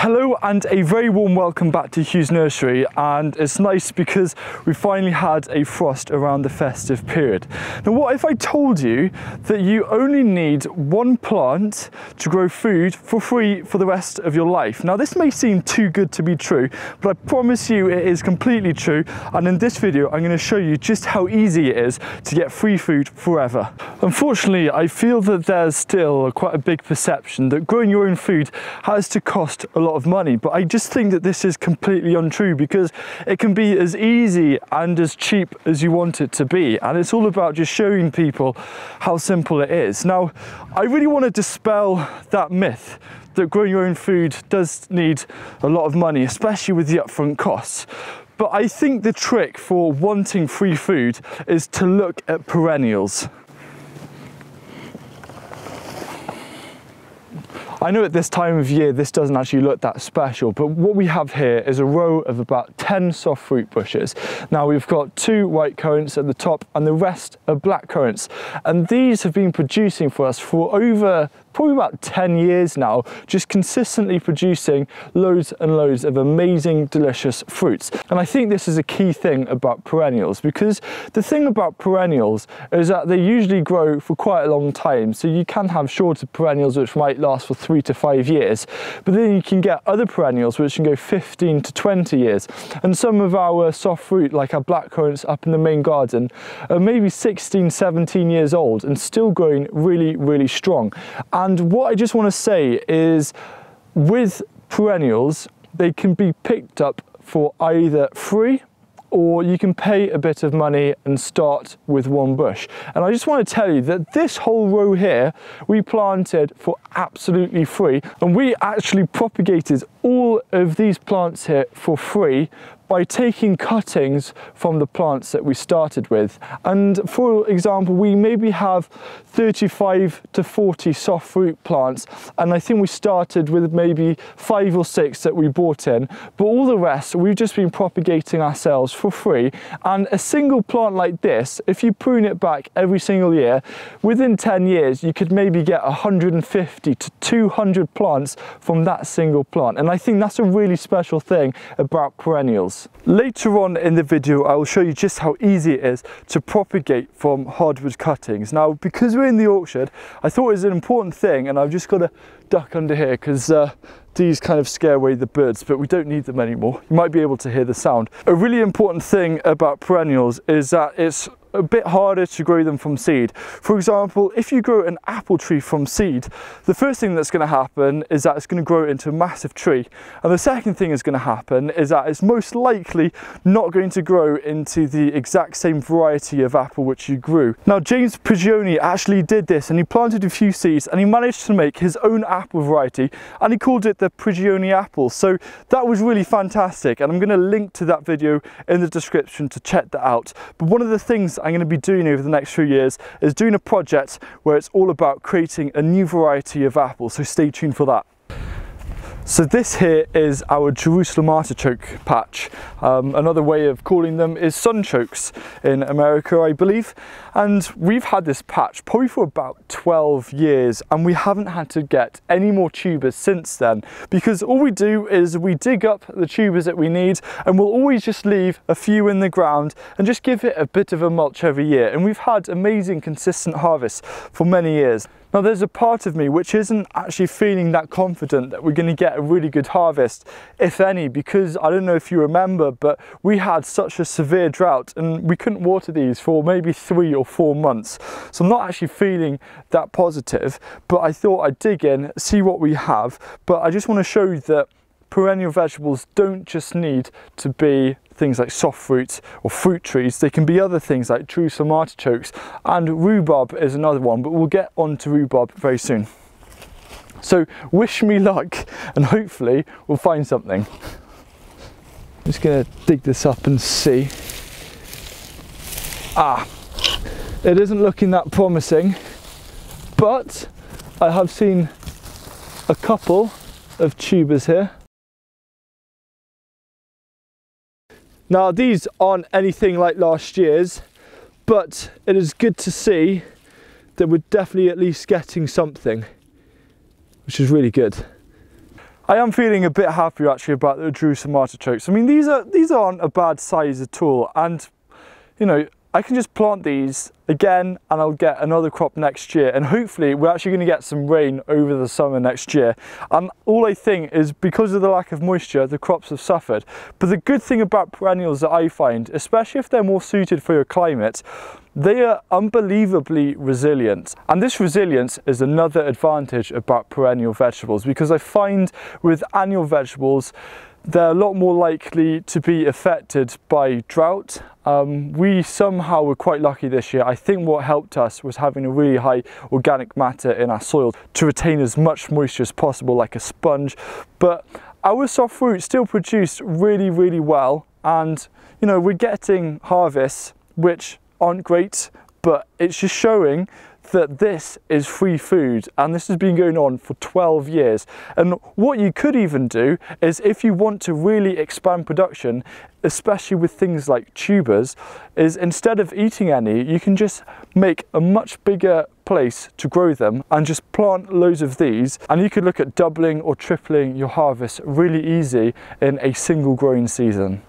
Hello and a very warm welcome back to Huw's Nursery, and it's nice because we finally had a frost around the festive period. Now what if I told you that you only need one plant to grow food for free for the rest of your life? Now this may seem too good to be true, but I promise you it is completely true, and in this video I'm going to show you just how easy it is to get free food forever. Unfortunately, I feel that there's still quite a big perception that growing your own food has to cost a lot of money, but I just think that this is completely untrue because it can be as easy and as cheap as you want it to be, and it's all about just showing people how simple it is. Now I really want to dispel that myth that growing your own food does need a lot of money, especially with the upfront costs. But I think the trick for wanting free food is to look at perennials. I know at this time of year this doesn't actually look that special, but what we have here is a row of about 10 soft fruit bushes. Now we've got 2 white currants at the top and the rest are black currants, and these have been producing for us for over probably about 10 years now, just consistently producing loads and loads of amazing, delicious fruits. And I think this is a key thing about perennials, because the thing about perennials is that they usually grow for quite a long time. So you can have shorter perennials which might last for 3 to 5 years, but then you can get other perennials which can go 15 to 20 years. And some of our soft fruit, like our black currants up in the main garden, are maybe 16, 17 years old and still growing really, really strong. And what I just want to say is, with perennials, they can be picked up for either free or you can pay a bit of money and start with one bush. And I just want to tell you that this whole row here we planted for absolutely free, and we actually propagated all of these plants here for free by taking cuttings from the plants that we started with. And for example, we maybe have 35 to 40 soft fruit plants, and I think we started with maybe 5 or 6 that we bought in, but all the rest we've just been propagating ourselves for free. And a single plant like this, if you prune it back every single year, within 10 years you could maybe get 150 to 200 plants from that single plant, and I think that's a really special thing about perennials. Later on in the video I will show you just how easy it is to propagate from hardwood cuttings. Now because we're in the orchard, I thought it was an important thing, and I've just got to duck under here because these kind of scare away the birds, but we don't need them anymore. You might be able to hear the sound. A really important thing about perennials is that it's a bit harder to grow them from seed. For example, if you grow an apple tree from seed, the first thing that's going to happen is that it's going to grow into a massive tree, and the second thing is going to happen is that it's most likely not going to grow into the exact same variety of apple which you grew. Now James Prigioni actually did this, and he planted a few seeds and he managed to make his own apple variety, and he called it the Prigioni apple. So that was really fantastic, and I'm going to link to that video in the description to check that out. But one of the things I'm going to be doing over the next few years is doing a project where it's all about creating a new variety of apple, so stay tuned for that. So this here is our Jerusalem artichoke patch. Another way of calling them is sunchokes in America, I believe. And we've had this patch probably for about 12 years, and we haven't had to get any more tubers since then, because all we do is we dig up the tubers that we need, and we'll always just leave a few in the ground and just give it a bit of a mulch every year. And we've had amazing consistent harvests for many years. Now there's a part of me which isn't actually feeling that confident that we're going to get a really good harvest, if any, because I don't know if you remember, but we had such a severe drought and we couldn't water these for maybe 3 or 4 months. So I'm not actually feeling that positive, but I thought I'd dig in, see what we have. But I just want to show you that perennial vegetables don't just need to be things like soft fruit or fruit trees. They can be other things like Jerusalem artichokes, and rhubarb is another one, but we'll get on to rhubarb very soon. So wish me luck, and hopefully we'll find something. I'm just going to dig this up and see. It isn't looking that promising, but I have seen a couple of tubers here. Now these aren't anything like last year's, but it is good to see that we're definitely at least getting something, which is really good. I am feeling a bit happier actually about the Jerusalem artichokes. I mean, these aren't a bad size at all, and you know, I can just plant these again and I'll get another crop next year, and hopefully we're actually going to get some rain over the summer next year. And all I think is because of the lack of moisture, the crops have suffered. But the good thing about perennials that I find, especially if they're more suited for your climate, they are unbelievably resilient. And this resilience is another advantage about perennial vegetables, because I find with annual vegetables, they're a lot more likely to be affected by drought. We somehow were quite lucky this year. I think what helped us was having a really high organic matter in our soil to retain as much moisture as possible, like a sponge. But our soft fruit still produced really, really well. And, you know, we're getting harvests which aren't great, but it's just showing that this is free food, and this has been going on for 12 years. And what you could even do is, if you want to really expand production, especially with things like tubers, is instead of eating any, you can just make a much bigger place to grow them and just plant loads of these, and you could look at doubling or tripling your harvest really easy in a single growing season.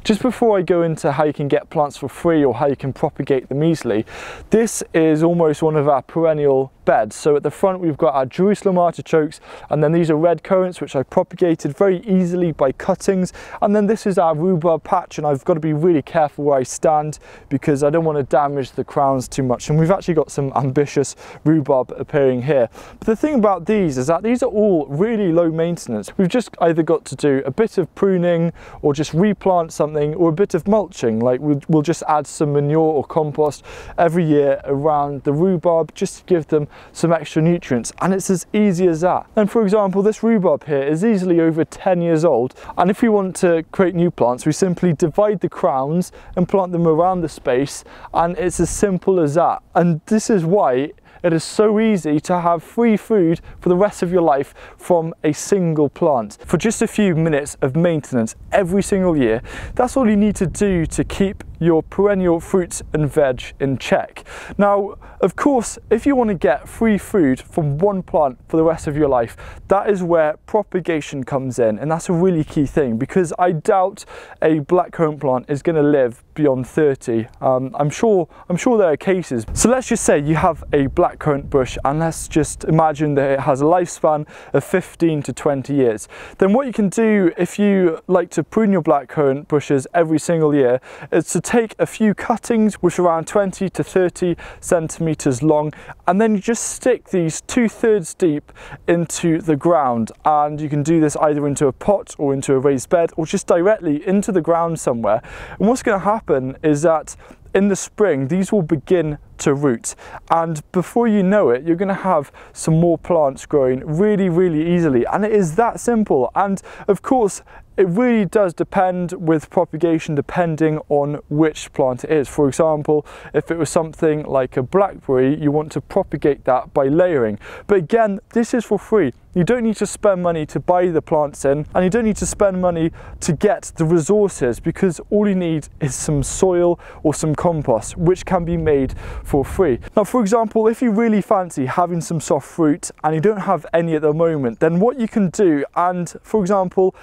Just before I go into how you can get plants for free or how you can propagate them easily, this is almost one of our perennial beds. So at the front we've got our Jerusalem artichokes, and then these are red currants which I propagated very easily by cuttings, and then this is our rhubarb patch, and I've got to be really careful where I stand because I don't want to damage the crowns too much. And we've actually got some ambitious rhubarb appearing here. But the thing about these is that these are all really low maintenance. We've just either got to do a bit of pruning or just replant something, or a bit of mulching, like we'll just add some manure or compost every year around the rhubarb just to give them some extra nutrients, and it's as easy as that. And for example, this rhubarb here is easily over 10 years old, and if we want to create new plants, we simply divide the crowns and plant them around the space, and it's as simple as that. And this is why it is so easy to have free food for the rest of your life from a single plant. For just a few minutes of maintenance every single year, that's all you need to do to keep your perennial fruits and veg in check. Now, of course, if you want to get free food from one plant for the rest of your life, that is where propagation comes in, and that's a really key thing, because I doubt a blackcurrant plant is going to live beyond 30. I'm sure there are cases. So let's just say you have a blackcurrant bush, and let's just imagine that it has a lifespan of 15 to 20 years. Then what you can do, if you like to prune your blackcurrant bushes every single year, is to take a few cuttings which are around 20 to 30 centimeters long, and then you just stick these 2/3 deep into the ground. And you can do this either into a pot or into a raised bed, or just directly into the ground somewhere. And what's going to happen is that in the spring these will begin to root, and before you know it, you're going to have some more plants growing really, really easily. And it is that simple. And of course, it really does depend with propagation, depending on which plant it is. For example, if it was something like a blackberry, you want to propagate that by layering. But again, this is for free. You don't need to spend money to buy the plants in, and you don't need to spend money to get the resources, because all you need is some soil or some compost, which can be made for free. Now, for example, if you really fancy having some soft fruit and you don't have any at the moment, then what you can do, and for example,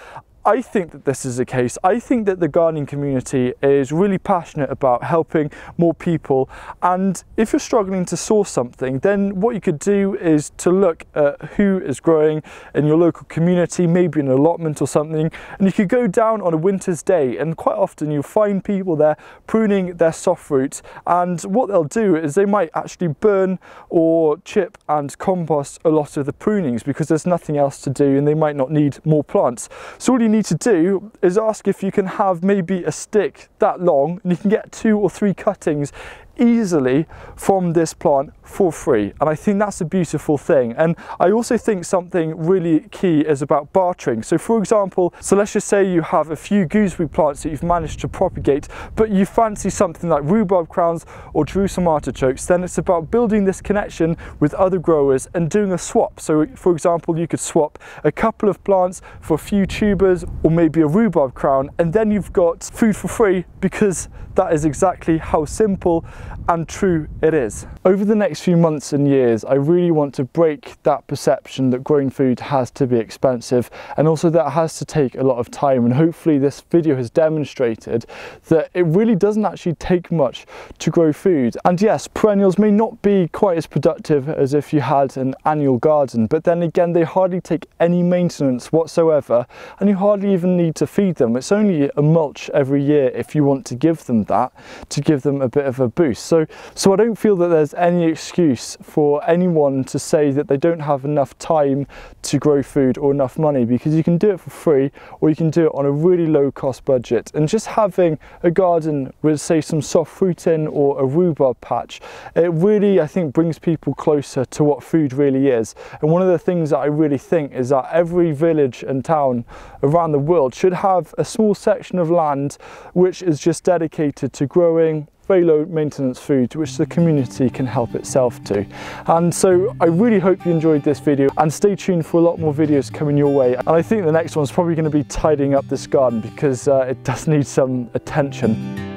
I think that this is the case. I think that the gardening community is really passionate about helping more people, and if you're struggling to source something, then what you could do is to look at who is growing in your local community, maybe an allotment or something, and you could go down on a winter's day, and quite often you'll find people there pruning their soft fruit, and what they'll do is they might actually burn or chip and compost a lot of the prunings because there's nothing else to do and they might not need more plants. So all you need to do is ask if you can have maybe a stick that long, and you can get 2 or 3 cuttings easily from this plant for free. And I think that's a beautiful thing. And I also think something really key is about bartering. So for example, let's just say you have a few gooseberry plants that you've managed to propagate, but you fancy something like rhubarb crowns or Jerusalem artichokes, then it's about building this connection with other growers and doing a swap. So for example, you could swap a couple of plants for a few tubers or maybe a rhubarb crown, and then you've got food for free, because that is exactly how simple and true it is. Over the next few months and years, I really want to break that perception that growing food has to be expensive, and also that it has to take a lot of time, and hopefully this video has demonstrated that it really doesn't actually take much to grow food. And yes, perennials may not be quite as productive as if you had an annual garden, but then again, they hardly take any maintenance whatsoever, and you hardly even need to feed them. It's only a mulch every year if you want to give them that, to give them a bit of a boost. So I don't feel that there's any excuse for anyone to say that they don't have enough time to grow food or enough money, because you can do it for free, or you can do it on a really low cost budget. And just having a garden with, say, some soft fruit in or a rhubarb patch, it really, I think, brings people closer to what food really is. And one of the things that I really think is that every village and town around the world should have a small section of land which is just dedicated to growing very low maintenance food, which the community can help itself to. And so I really hope you enjoyed this video, and stay tuned for a lot more videos coming your way. And I think the next one's probably going to be tidying up this garden, because it does need some attention.